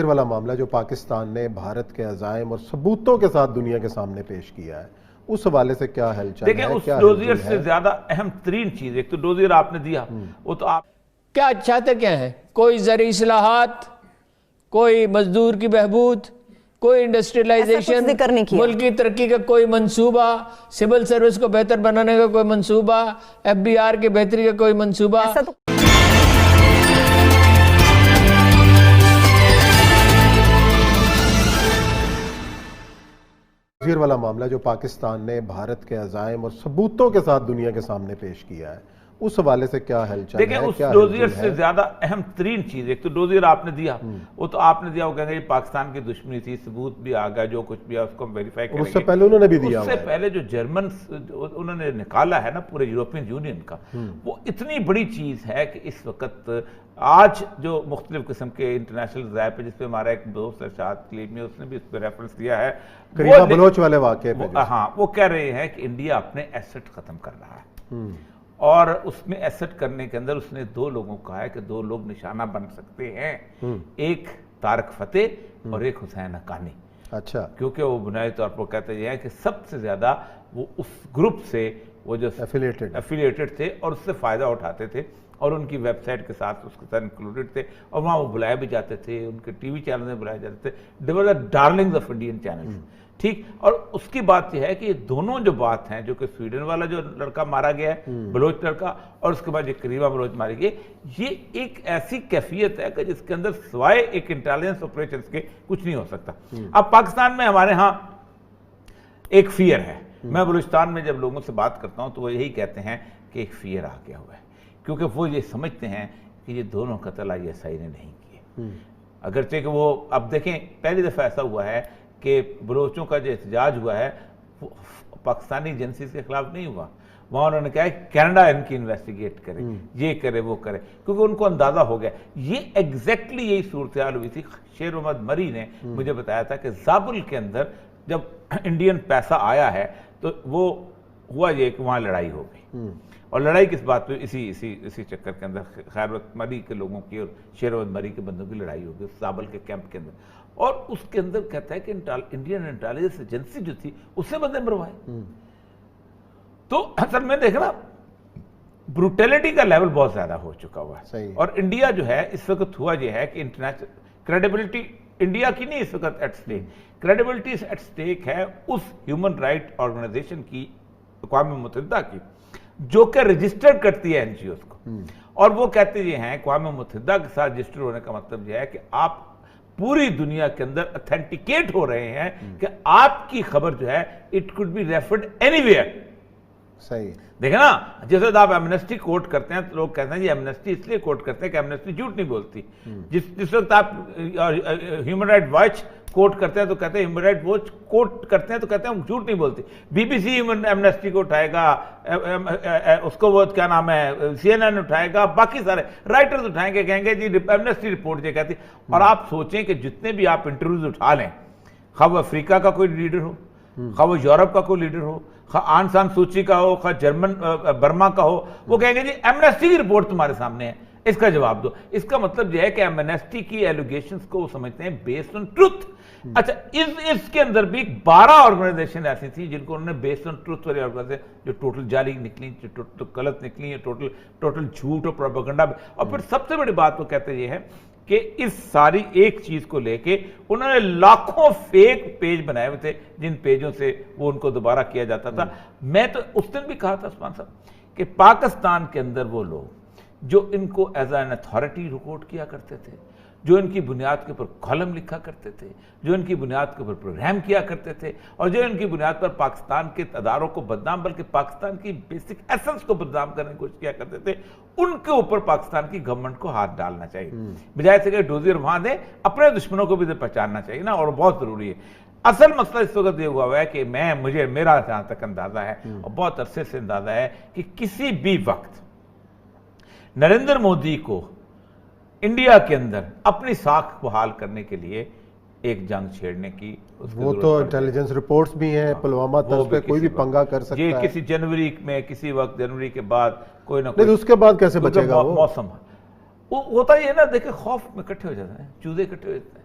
والا معاملہ جو پاکستان نے بھارت کے عزائم اور ثبوتوں کے ساتھ دنیا کے سامنے پیش کیا ہے، اس حوالے سے کیا ہلچل ہے؟ دیکھیں اس ڈوزیر سے زیادہ اہم ترین چیز، ایک تو ڈوزیر آپ نے دیا، وہ تو آپ کیا چاہتے کیا ہیں؟ کوئی زرعی اصلاحات، کوئی مزدور کی بہبود، کوئی انڈسٹریلائزیشن، ملک کی ترقی کا کوئی منصوبہ، سول سروس کو بہتر بنانے کا کوئی منصوبہ، ایف بی آر کی بہتری کا کوئی منصوبہ۔ ڈوزیر والا معاملہ جو پاکستان نے بھارت کے عزائم اور ثبوتوں کے ساتھ دنیا کے سامنے پیش کیا ہے، اس حوالے سے کیا ہلچل ہے؟ دیکھیں اس ڈوزیر سے زیادہ اہم ترین چیز، ایک تو ڈوزیر آپ نے دیا، وہ تو آپ نے دیا، وہ کہیں گے یہ پاکستان کی دشمنی تھی، ثبوت بھی آ گیا، جو کچھ بھی ہے اس کو ہم ویریفائی کریں گے۔ اس سے پہلے انہوں نے بھی دیا، اس سے پہلے جو جرمن انہوں نے نکالا ہے نا پورے یورپین یونین کا، وہ اتنی بڑی چیز ہے کہ اس وقت آج جو مختلف قسم کے انٹرنیشنل ذرائع پہ، جس پہ ہمارا ایک دوست ارشاد کلیمی اس نے بھی اس پہ ریفرنس دیا ہے، قریبہ بلوچ والے واقعے پہ، ہاں وہ کہہ رہے ہیں کہ انڈیا اپنے ایسٹ ختم کر رہا ہے، اور اس میں ایسٹ کرنے کے اندر اس نے دو لوگوں کہا ہے کہ دو لوگ نشانہ بن سکتے ہیں، ایک طارق فتح اور ایک حسین حقانی۔ اچھا، کیونکہ وہ بنیادی طور پر کہتے ہیں کہ سب سے زیادہ وہ اس گروپ سے وہ جو ایفیلیٹڈ تھے اور اس سے فائدہ اٹھاتے تھے، اور ان کی ویب سائٹ کے ساتھ اس کے ساتھ انکلوڈڈ تھے، اور وہاں وہ بلائے بھی جاتے تھے، ان کے ٹی وی چینل میں بلائے جاتے تھے، they were the darlings of Indian channels۔ ٹھیک، اور اس کی بات یہ ہے کہ یہ دونوں جو بات ہیں، جو کہ سویڈن والا جو لڑکا مارا گیا ہے، بلوچ لڑکا، اور اس کے بعد یہ کریمہ بلوچ ماری گئی، یہ ایک ایسی کیفیت ہے کہ جس کے اندر سوائے ایک انٹیلیجنس آپریشنز کے کچھ نہیں ہو سکتا۔ اب پاکستان میں ہمارے ہاں ایک فیئر ہے، میں بلوچستان میں جب لوگوں سے بات کرتا ہوں تو وہ یہی کہتے ہیں کہ ایک فیئر آ گیا ہوا ہے، کیونکہ وہ یہ سمجھتے ہیں کہ یہ دونوں قتل ISI نے نہیں کیے، اگرچہ کہ وہ اب دیکھیں پہلی دفعہ ایسا ہوا ہے کہ بلوچوں کا جو احتجاج ہوا ہے وہ پاکستانی ایجنسیز کے خلاف نہیں ہوا، وہاں انہوں نے کہا ہے کینیڈا ان کی انویسٹیگیٹ کرے، یہ کرے وہ کرے، کیونکہ ان کو اندازہ ہو گیا۔ یہ ایگزیکٹلی یہی صورتحال ہوئی تھی۔ شیر محمد مری نے مجھے بتایا تھا کہ زابل کے اندر جب انڈین پیسہ آیا ہے تو وہ ہوا یہ کہ وہاں لڑائی ہو گئی، اور لڑائی کس بات پہ؟ اسی چکر کے اندر خیر مری کے لوگوں کی اور شیر محمد مری کے بندوں کی لڑائی ہو گئی زابل کے کیمپ کے اندر، اور اس کے اندر کہتا ہے کہ انڈین انٹیلیجنس ایجنسی جو تھی اس سے بندے مروائے۔ تو اصل میں دیکھنا بروٹیلٹی کا لیول بہت زیادہ ہو چکا ہوا ہے، اور انڈیا جو ہے اس وقت ہوا یہ ہے کہ انٹرنیشنل کریڈیبلٹی انڈیا کی نہیں اس وقت ایٹ سٹیک، کریڈیبلٹی ایٹ سٹیک ہے اس ہیومن رائٹ آرگنائزیشن کی، اقوام متحدہ کی، جو کہ رجسٹر کرتی ہے NGOs کو، اور وہ کہتے یہ ہیں اقوام متحدہ کے ساتھ رجسٹر ہونے کا مطلب یہ ہے کہ آپ پوری دنیا کے اندر اتھینٹیکیٹ ہو رہے ہیں کہ آپ کی خبر جو ہے it could be referred anywhere. صحیح دیکھیں نا، جیسے آپ ایمنسٹی کوٹ کرتے ہیں تو لوگ کہتے ہیں یہ ایمنسٹی اس لیے کوٹ کرتے ہیں کہ ایمنسٹی جھوٹ نہیں بولتی، جس وقت آپ ہیومن رائٹ واچ کوٹ کرتے ہیں تو کہتے ہیں ہیومن رائٹ واچ کوٹ کرتے ہیں تو کہتے ہیں ہم جھوٹ نہیں بولتی، BBC ایمنسٹی کو اٹھائے گا، اس کو وہ کیا نام ہے CNN اٹھائے گا، باقی سارے رائٹرز اٹھائیں گے، کہیں گے جی ایمنسٹی رپورٹ یہ کہتی۔ اور آپ سوچیں کہ جتنے بھی آپ انٹرویوز اٹھا لیں، خواہ وہ افریقہ کا کوئی لیڈر ہو، خواہ وہ یورپ کا کوئی لیڈر ہو، خواہ آن سان سوچی کا ہو، خواہ جرمن برما کا ہو، وہ کہیں گے جی ایمنسٹی کی رپورٹ تمہارے سامنے ہے، اس کا جواب دو۔ اس کا مطلب یہ ہے کہ ایمنسٹی کی ایلیگیشنز کو وہ سمجھتے ہیں بیسڈ آن ٹروتھ۔ اچھا اس کے اندر بھی 12 آرگنائزیشن ایسی تھی جن کو انہوں نے بیسڈ آن ٹروتھ والی آرگنائزیشن جو ٹوٹل جعلی نکلی، جو غلط نکلی، ٹوٹل جھوٹ اور پروپیگنڈا۔ اور پھر سب سے بڑی بات وہ کہتے یہ ہے کہ اس ساری ایک چیز کو لے کے انہوں نے لاکھوں فیک پیج بنائے ہوئے تھے، جن پیجوں سے وہ ان کو دوبارہ کیا جاتا تھا۔ میں تو اس دن بھی کہا تھا عثمان صاحب کہ پاکستان کے اندر وہ لوگ جو ان کو ایز این اتھارٹی رپورٹ کیا کرتے تھے، جو ان کی بنیاد کے اوپر کالم لکھا کرتے تھے، جو ان کی بنیاد کے اوپر پروگرام کیا کرتے تھے، اور جو ان کی بنیاد پر پاکستان کے اداروں کو بدنام بلکہ پاکستان کی بیسک ایسنس کو بدنام کرنے کی کوشش کیا کرتے تھے، ان کے اوپر پاکستان کی گورنمنٹ کو ہاتھ ڈالنا چاہیے، بجائے سے کہ ڈوزیر وہاں دے، اپنے دشمنوں کو بھی پہچاننا چاہیے نا، اور بہت ضروری ہے۔ اصل مسئلہ اس وقت یہ ہوا ہے کہ میرا جہاں تک اندازہ ہے اور بہت عرصے سے اندازہ ہے کہ کسی بھی وقت نریندر مودی کو انڈیا کے اندر اپنی ساکھ بحال کرنے کے لیے ایک جنگ چھیڑنے کی وہ تو انٹیلیجنس رپورٹس بھی ہیں، پلوامہ طرز پہ کوئی بھی پنگا کر سکتا ہے، یہ کسی جنوری میں کسی وقت جنوری کے بعد کوئی نہ کوئی، اس کے بعد کیسے بچے گا وہ؟ موسم ہوتا یہ نا، دیکھیں خوف میں اکٹھے ہو جاتے ہیں، چوزے اکٹھے ہو جاتے ہیں،